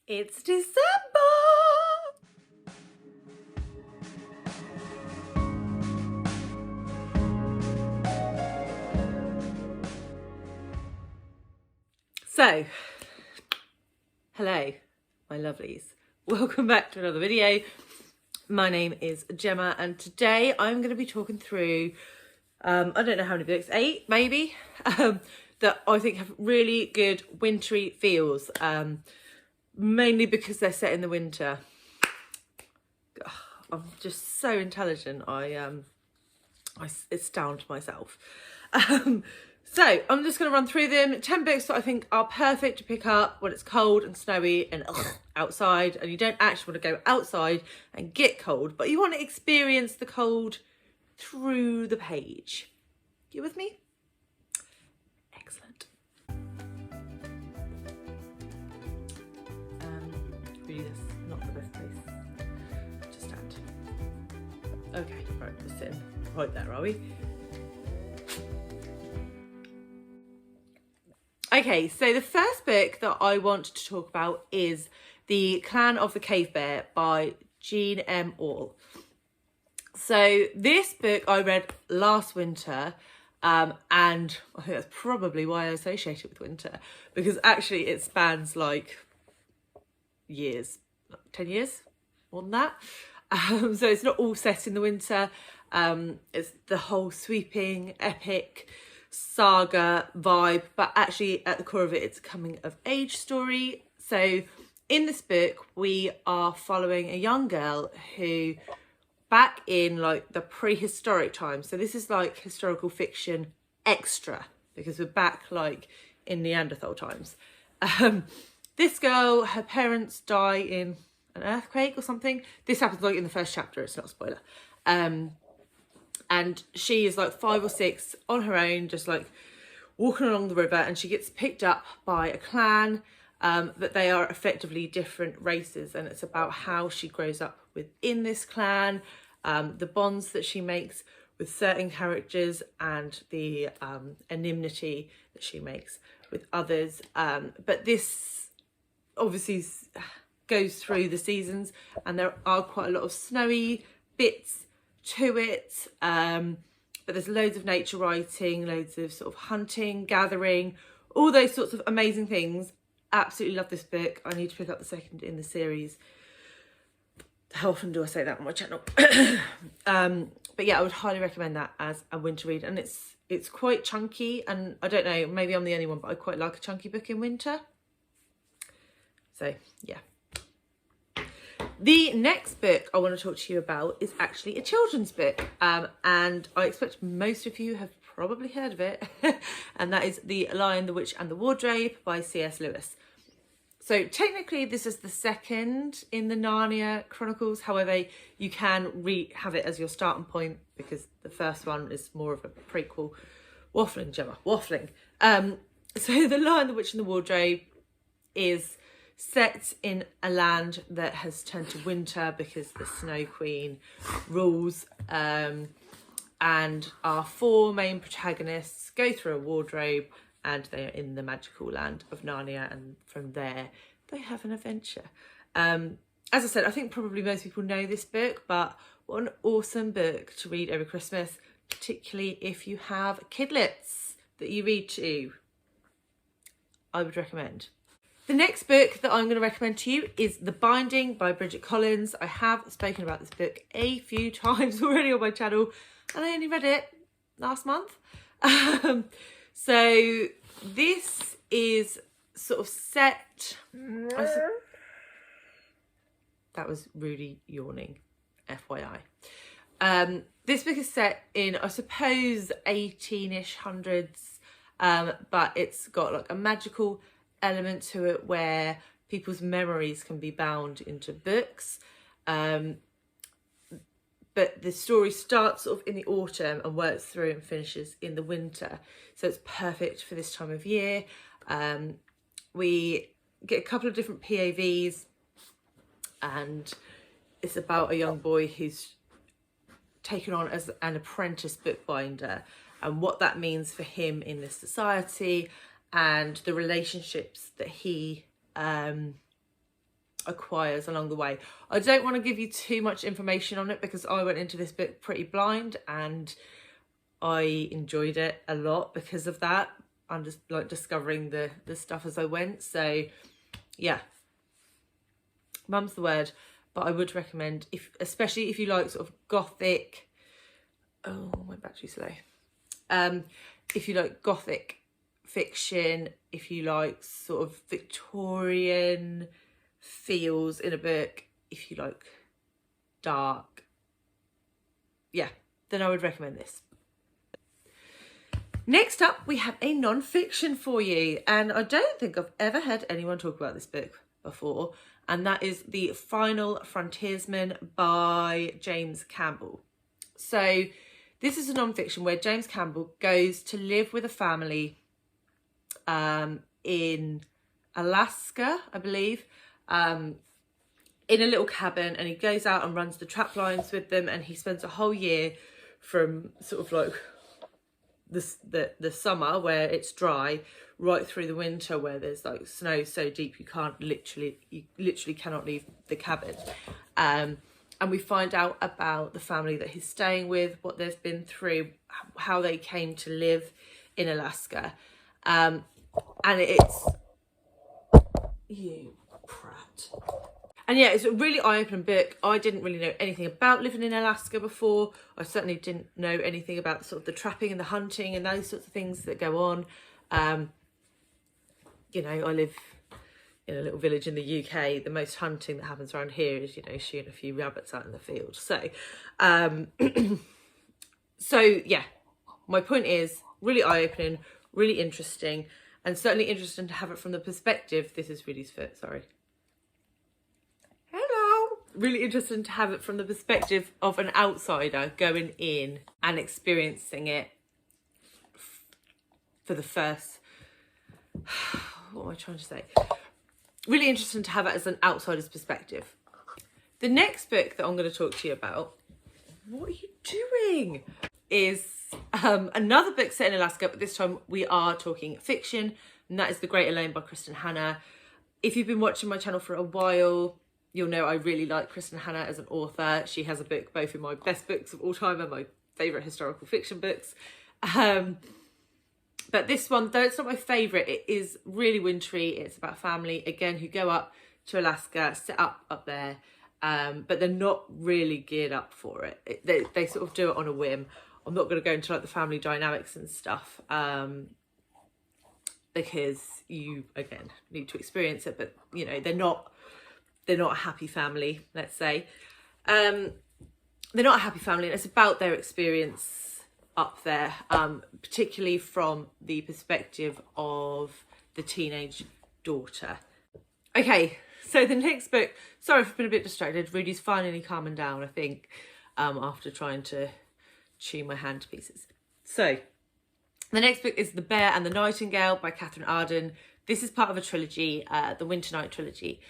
It's December! So, hello, my lovelies. Welcome back to another video. My name is Gemma, and today I'm going to be talking through, I don't know how many books, 8 maybe, that I think have really good wintry feels, mainly because they're set in the winter. I'm just so intelligent, I astound myself. So I'm just going to run through them. 10 books that I think are perfect to pick up when it's cold and snowy and outside, and you don't actually want to go outside and get cold, but you want to experience the cold through the page. You with me? Excellent. Really, this is not the best place to stand. Okay, right, we're sitting right there, are we? Okay, so the first book that I want to talk about is The Clan of the Cave Bear by Jean M. Auel. So this book I read last winter, and I think that's probably why I associate it with winter, because actually it spans like years, 10 years, more than that. So it's not all set in the winter. It's the whole sweeping, epic saga vibe, but actually at the core of it, it's a coming of age story. So in this book, we are following a young girl who, back in like the prehistoric times, so this is like historical fiction extra, because we're back like in Neanderthal times. This girl, her parents die in an earthquake or something. This happens like in the first chapter, it's not a spoiler. And she is like 5 or 6 on her own, just like walking along the river, and she gets picked up by a clan, but they are effectively different races, and it's about how she grows up within this clan, the bonds that she makes with certain characters, and the anonymity that she makes with others. But this obviously goes through the seasons, and there are quite a lot of snowy bits to it, but there's loads of nature writing, loads of sort of hunting, gathering, all those sorts of amazing things. Absolutely love this book. I need to pick up the second in the series. How often do I say that on my channel? But yeah, I would highly recommend that as a winter read, and it's quite chunky, and I don't know, maybe I'm the only one, but I quite like a chunky book in winter. So yeah. The next book I want to talk to you about is actually a children's book, and I expect most of you have probably heard of it, and that is The Lion, the Witch and the Wardrobe by C.S. Lewis. So technically this is the second in the Narnia Chronicles, however you can have it as your starting point, because the first one is more of a prequel. Waffling, Gemma, waffling. So The Lion, the Witch and the Wardrobe is set in a land that has turned to winter because the Snow Queen rules, and our 4 main protagonists go through a wardrobe, and they are in the magical land of Narnia, and from there they have an adventure. As I said, I think probably most people know this book, but what an awesome book to read over Christmas, particularly if you have kidlets that you read to. I would recommend. The next book that I'm going to recommend to you is The Binding by Bridget Collins. I have spoken about this book a few times already on my channel, and I only read it last month. So this is sort of set... That was Rudy yawning, FYI. This book is set in, I suppose, 18-ish hundreds, but it's got like a magical element to it where people's memories can be bound into books, but the story starts sort of in the autumn and works through and finishes in the winter, so it's perfect for this time of year. We get a couple of different POVs, and it's about a young boy who's taken on as an apprentice bookbinder, and what that means for him in this society, and the relationships that he acquires along the way. I don't want to give you too much information on it because I went into this book pretty blind and I enjoyed it a lot because of that. I'm just like discovering the stuff as I went. So yeah, mum's the word, but I would recommend, especially if you like sort of gothic, oh, my battery's low. If you like gothic fiction, if you like sort of Victorian feels in a book, if you like dark, yeah, then I would recommend this. Next up, we have a non-fiction for you, and I don't think I've ever heard anyone talk about this book before, and that is The Final Frontiersman by James Campbell. So this is a non-fiction where James Campbell goes to live with a family in Alaska, I believe, in a little cabin, and he goes out and runs the trap lines with them, and he spends a whole year from sort of like the summer where it's dry right through the winter where there's like snow so deep you literally cannot leave the cabin, and we find out about the family that he's staying with, what they've been through, how they came to live in Alaska, and it's you prat. And yeah, it's a really eye-opening book. I didn't really know anything about living in Alaska before. I certainly didn't know anything about sort of the trapping and the hunting and those sorts of things that go on. You know, I live in a little village in the UK. The most hunting that happens around here is, you know, shooting a few rabbits out in the field. So, so yeah, my point is really eye-opening, really interesting, and certainly interesting to have it from the perspective. This is Rudy's foot, sorry. Really interesting to have it from the perspective of an outsider going in and experiencing it for the first, what am I trying to say? Really interesting to have it as an outsider's perspective. The next book that I'm going to talk to you about, what are you doing? Is another book set in Alaska, but this time we are talking fiction, and that is The Great Alone by Kristin Hannah. If you've been watching my channel for a while, you'll know I really like Kristin Hannah as an author. She has a book both in my best books of all time and my favourite historical fiction books. But this one, though it's not my favourite, it is really wintry. It's about a family, again, who go up to Alaska, set up there, but they're not really geared up for it. They sort of do it on a whim. I'm not going to go into like the family dynamics and stuff, because you, again, need to experience it, but, you know, they're not a happy family, let's say. They're not a happy family, and it's about their experience up there, particularly from the perspective of the teenage daughter. Okay, so the next book, sorry if I've been a bit distracted, Rudy's finally calming down, I think, after trying to chew my hand to pieces. So, the next book is The Bear and the Nightingale by Katherine Arden. This is part of a trilogy, the Winter Night trilogy.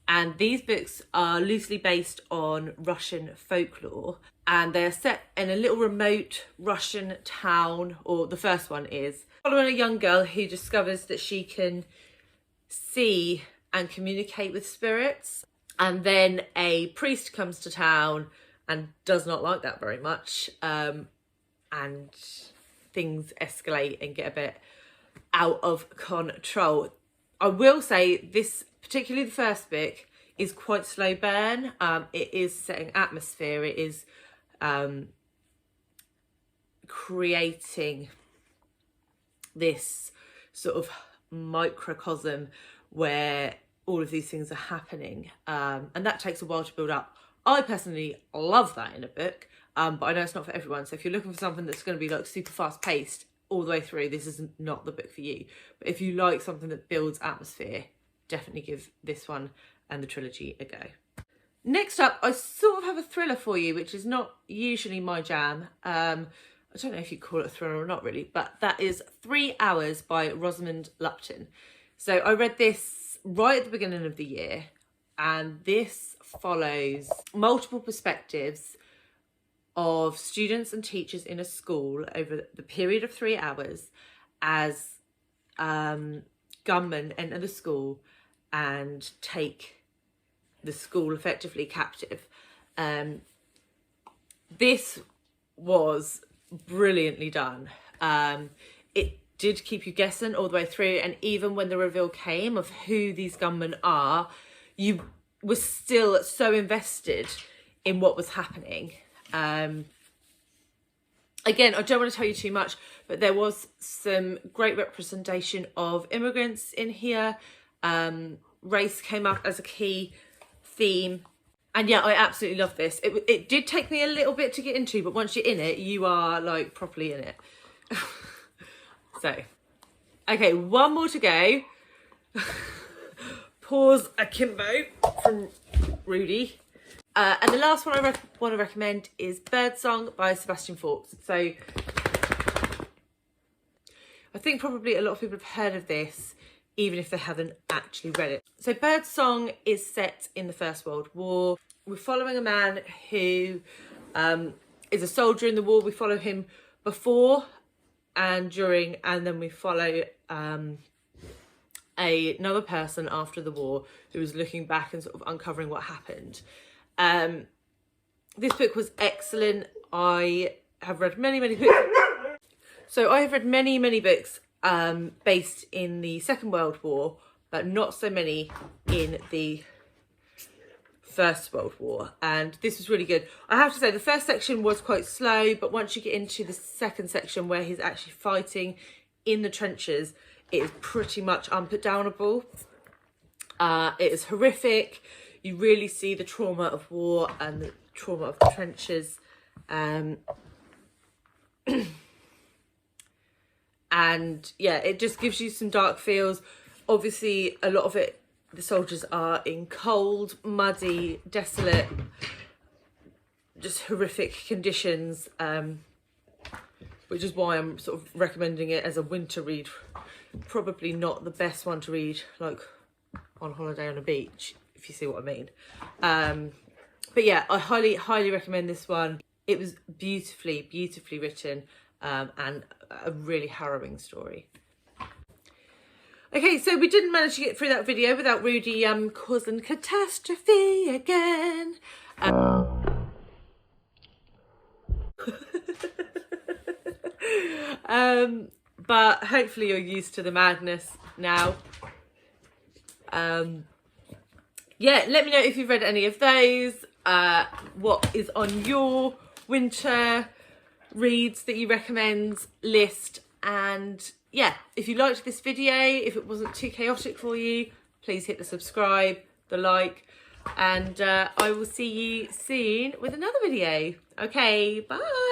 And these books are loosely based on Russian folklore, and they're set in a little remote Russian town, or the first one is, following a young girl who discovers that she can see and communicate with spirits. And then a priest comes to town and does not like that very much. And things escalate and get a bit out of control. I will say this, particularly the first book, is quite slow burn. It is setting atmosphere. It is creating this sort of microcosm where all of these things are happening. And that takes a while to build up. I personally love that in a book, but I know it's not for everyone. So if you're looking for something that's going to be like super fast paced all the way through, this is not the book for you. But if you like something that builds atmosphere, definitely give this one and the trilogy a go. Next up, I sort of have a thriller for you, which is not usually my jam. I don't know if you call it a thriller or not really, but that is 3 Hours by Rosamund Lupton. So I read this right at the beginning of the year, and this follows multiple perspectives of students and teachers in a school over the period of 3 hours as gunmen enter the school and take the school effectively captive. This was brilliantly done. It did keep you guessing all the way through, and even when the reveal came of who these gunmen are, you were still so invested in what was happening. Again, I don't want to tell you too much, but there was some great representation of immigrants in here. Race came up as a key theme. And yeah, I absolutely love this. It did take me a little bit to get into, but once you're in it, you are like properly in it. So, okay, one more to go. Pause akimbo from Rudy. And the last one I want to recommend is Birdsong by Sebastian Faulks. So I think probably a lot of people have heard of this, even if they haven't actually read it. So Birdsong is set in the First World War. We're following a man who is a soldier in the war. We follow him before and during, and then we follow another person after the war who was looking back and sort of uncovering what happened. This book was excellent. I have read many books. So I have read many books based in the Second World War, but not so many in the First World War, and this was really good. I have to say the first section was quite slow, but once you get into the second section where he's actually fighting in the trenches, it is pretty much unputdownable. It is horrific. You really see the trauma of war and the trauma of the trenches. And yeah, it just gives you some dark feels. Obviously, a lot of it, the soldiers are in cold, muddy, desolate, just horrific conditions, which is why I'm sort of recommending it as a winter read. Probably not the best one to read, like, on holiday on a beach, if you see what I mean. But yeah, I highly recommend this one. It was beautifully written, and a really harrowing story. Okay, so we didn't manage to get through that video without Rudy causing catastrophe again. But hopefully you're used to the madness now. Yeah, let me know if you've read any of those, what is on your winter reads that you recommend list, and yeah, if you liked this video, if it wasn't too chaotic for you, please hit the subscribe, the like, and I will see you soon with another video. Okay, bye.